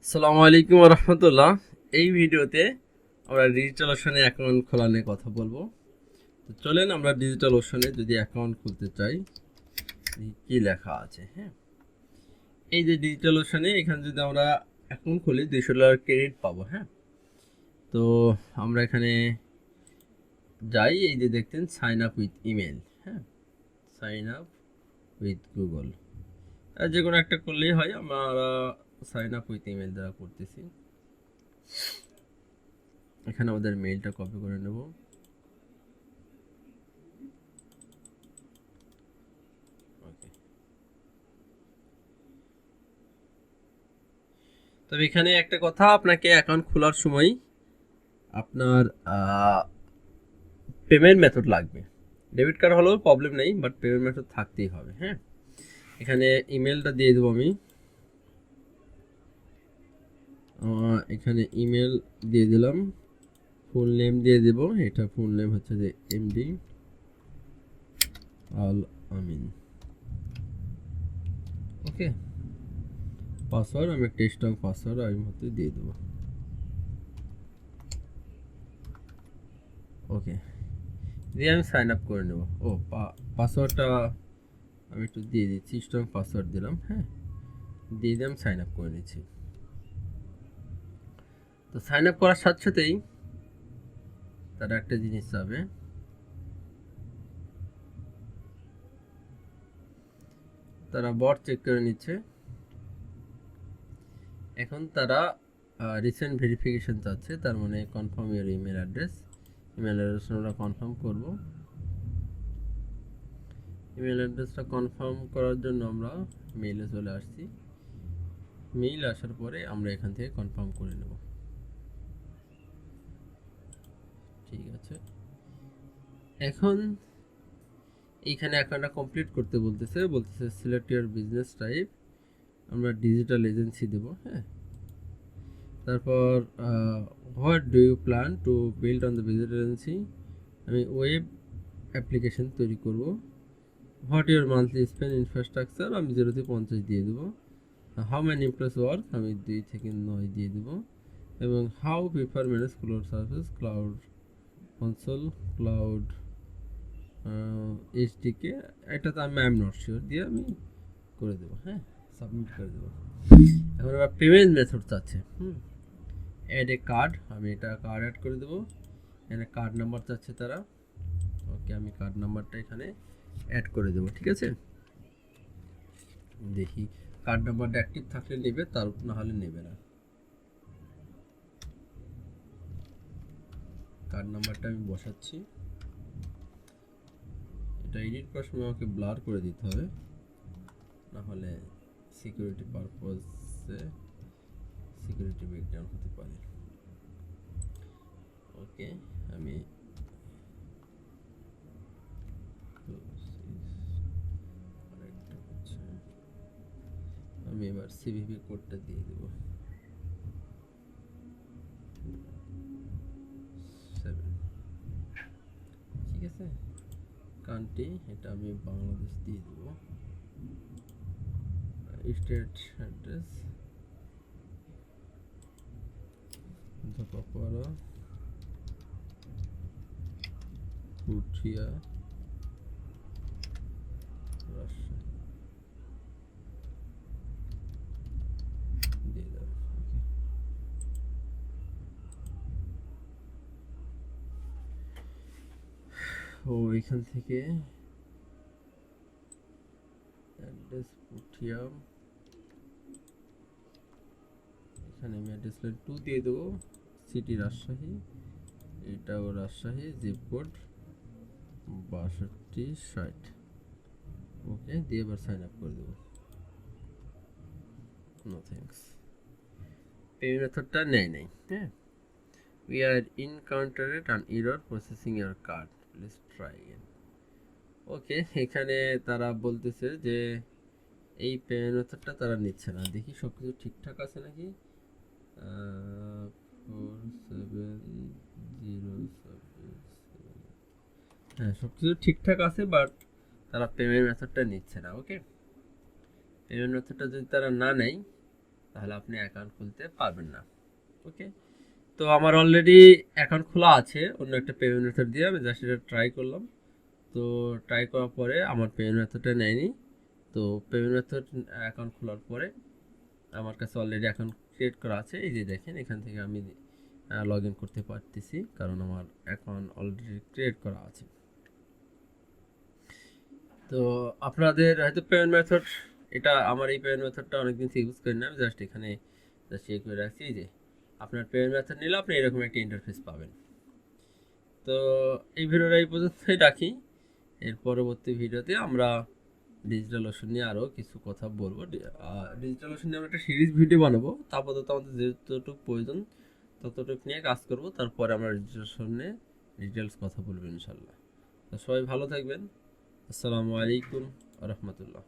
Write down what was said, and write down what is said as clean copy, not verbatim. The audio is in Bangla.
আসসালামু আলাইকুম রহমতুল্লাহ। এই ভিডিওতে আমরা ডিজিটাল ওশনে অ্যাকাউন্ট খোলা নিয়ে কথা বলবো। তো চলেন আমরা ডিজিটাল ওশনে যদি অ্যাকাউন্ট খুলতে চাই, কি লেখা আছে। হ্যাঁ, এই যে ডিজিটাল ওশনে এখানে যদি আমরা অ্যাকাউন্ট খুলি $200 ক্রেডিট পাবো। হ্যাঁ, তো আমরা এখানে যাই, এই যে দেখতেন সাইন আপ উইথ ইমেল। হ্যাঁ, সাইন আপ উইথ গুগল, যে কোনো একটা করলেই হয়। আমরা সাইন আপ উইথ ইমেল দ্বারা করতেছি। এখানে আমাদের মেইলটা কপি করে নেব। ওকে, তবে এখানে একটা কথা, আপনাকে অ্যাকাউন্ট খোলার সময় আপনার পেমেন্ট মেথড লাগবে। ডেবিট কার্ড হলেও প্রবলেম নেই, বাট পেমেন্ট মেথড থাকতেই হবে। হ্যাঁ, এখানে ইমেলটা দিয়ে দেবো আমি। এখানে ইমেল দিয়ে দিলাম, ফুল নেম দিয়ে দেব। এটা ফুল নেম হচ্ছে যে এমডি আল আমিন। ওকে, পাসওয়ার্ড আমি একটা স্ট্রং পাসওয়ার্ড আমি মধ্যে দিয়ে দেবো। ওকে, দিয়ে আমি সাইন আপ করে নেব। ও, পাসওয়ার্ডটা আমি একটু দিয়ে দিচ্ছি, স্ট্রং পাসওয়ার্ড দিলাম। হ্যাঁ, দিয়ে দিয়ে আমি সাইন আপ করে নিচ্ছি। তো সাইন আপ করার সাথে সাথেই তারা একটা জিনিস চাবে, তারা বট চেক করে নিচ্ছে। এখন তারা রিসেন্ট ভেরিফিকেশন চাচ্ছে, তার মানে কনফার্ম ইয়ার ইমেল অ্যাড্রেস। ইমেল অ্যাড্রেস আমরা কনফার্ম করব। ইমেল অ্যাড্রেসটা কনফার্ম করার জন্য আমরা মেইলে চলে আসছি। মেইল আসার পরে আমরা এখান থেকে কনফার্ম করে নেব। ঠিক আছে, এখন এইখানে অ্যাকাউন্টটা কমপ্লিট করতে বলতেছে সিলেক্ট ইউর বিজনেস টাইপ, আমরা ডিজিটাল এজেন্সি দেব। হ্যাঁ, তারপর what do you plan to build on the digital agency, আমি ওয়েব অ্যাপ্লিকেশন তৈরি করব। What your monthly spend infrastructure, আমি 0 থেকে 50 দিয়ে দেবো। হাউ ম্যানি এমপ্লয়িজ ওয়ার্ক, আমি 2 থেকে 9 দিয়ে দেবো। এবং how prefer manage cloud service, cloud console, cloud HDK, এটাতে আমি আই এম নট শিওর দিয়ে আমি করে দেবো। হ্যাঁ, সাবমিট করে দেবো। এখন আবার পেমেন্ট মেথড চাচ্ছে। অ্যাড এ কার্ড, আমি এটা কার্ড অ্যাড করে দেবো। এখানে কার্ড নাম্বার চাচ্ছে তারা। ওকে, আমি কার্ড নাম্বারটা এখানে অ্যাড করে দেবো। ঠিক আছে, দেখি কার্ড নাম্বারটা অ্যাক্টিভ থাকলে নেবে, তার না হলে নেবে না। কার্ড নাম্বারটা আমি বসাচ্ছি। এটা এডিট করার সময় আমাকে ব্লার করে দিতে হবে, না হলে সিকিউরিটি পারপসে সিকিউরিটি ব্রেকডাউন হতে পারে। ওকে, আমি এবার সিভিভি কোডটা দিয়ে দেব 7। ঠিক আছে, কান্ট্রি এটা আমি বাংলাদেশ দিয়ে দেব। স্টেট অ্যাড্রেস ধপাপাড়া, পুঠিয়া, রাজশাহী দিয়ে দেব। ও, এখান থেকে অ্যাড্রেস পুঠিয়া, এখানে আমি অ্যাড্রেস লাইন 2 দিয়ে দেবো। সিটি রাজশাহী, এটাও রাজশাহী, জিপ কোড 6260। ওকে, দিয়ে এবার সাইন আপ করে দেবো। নো থ্যাঙ্কস, পেমেন্ট মেথডটা নেয় নাই। হ্যাঁ, we are encountered an error processing your card, please try again. Okay, এখানে তারা বলতেছে যে এই পেমেন্ট মেথডটা তারা নিচ্ছে না। দেখি সব কিছু ঠিকঠাক আছে নাকি। 4707, হ্যাঁ সব কিছু ঠিকঠাক আছে, বাট তারা পেমেন্ট মেথডটা নিচ্ছে না। ওকে, পেমেন্ট মেথডটা যদি তারা না নেয়, তাহলে আপনি অ্যাকাউন্ট খুলতে পারবেন না। ওকে, তো আমার অলরেডি অ্যাকাউন্ট খোলা আছে অন্য একটা পেমেন্ট মেথড দিয়ে, আমি জাস্ট এটা ট্রাই করলাম। তো ট্রাই করার পরে আমার পেমেন্ট মেথডটা নেয়নি। তো পেমেন্ট মেথড অ্যাকাউন্ট খোলার পরে আমার কাছে অলরেডি অ্যাকাউন্ট ক্রিয়েট করা আছে, এই যে দেখেন এখান থেকে আমি লগ ইন করতে পারতেছি কারণ আমার অ্যাকাউন্ট অলরেডি ক্রিয়েট করা আছে। তো আপনাদের হয়তো পেমেন্ট মেথড, এটা আমার এই পেমেন্ট মেথডটা অনেকদিন থেকে ইউজ করি না, আমি জাস্ট এখানে জাস্ট ইয়ে করে রাখছি। এই যে আপনার পেমেন্ট মেথড নিলে আপনি এরকম একটা ইন্টারফেস পাবেন। তো এই ভিডিওটা এই পর্যন্তই রাখি। এর পরবর্তী ভিডিওতে আমরা ডিজিটাল ওশন নিয়ে আরও কিছু কথা বলবো। ডিজিটাল ওশন নিয়ে আমরা একটা সিরিজ ভিডিও বানাবো, আপাতত আমাদের যতটুকু প্রয়োজন ততটুকু নিয়ে কাজ করব, তারপরে আমরা ডিজিটাল ওশন নিয়ে ডিটেলস কথা বলবো ইনশাল্লাহ। তো সবাই ভালো থাকবেন। আসসালামু আলাইকুম রহমতুল্লাহ।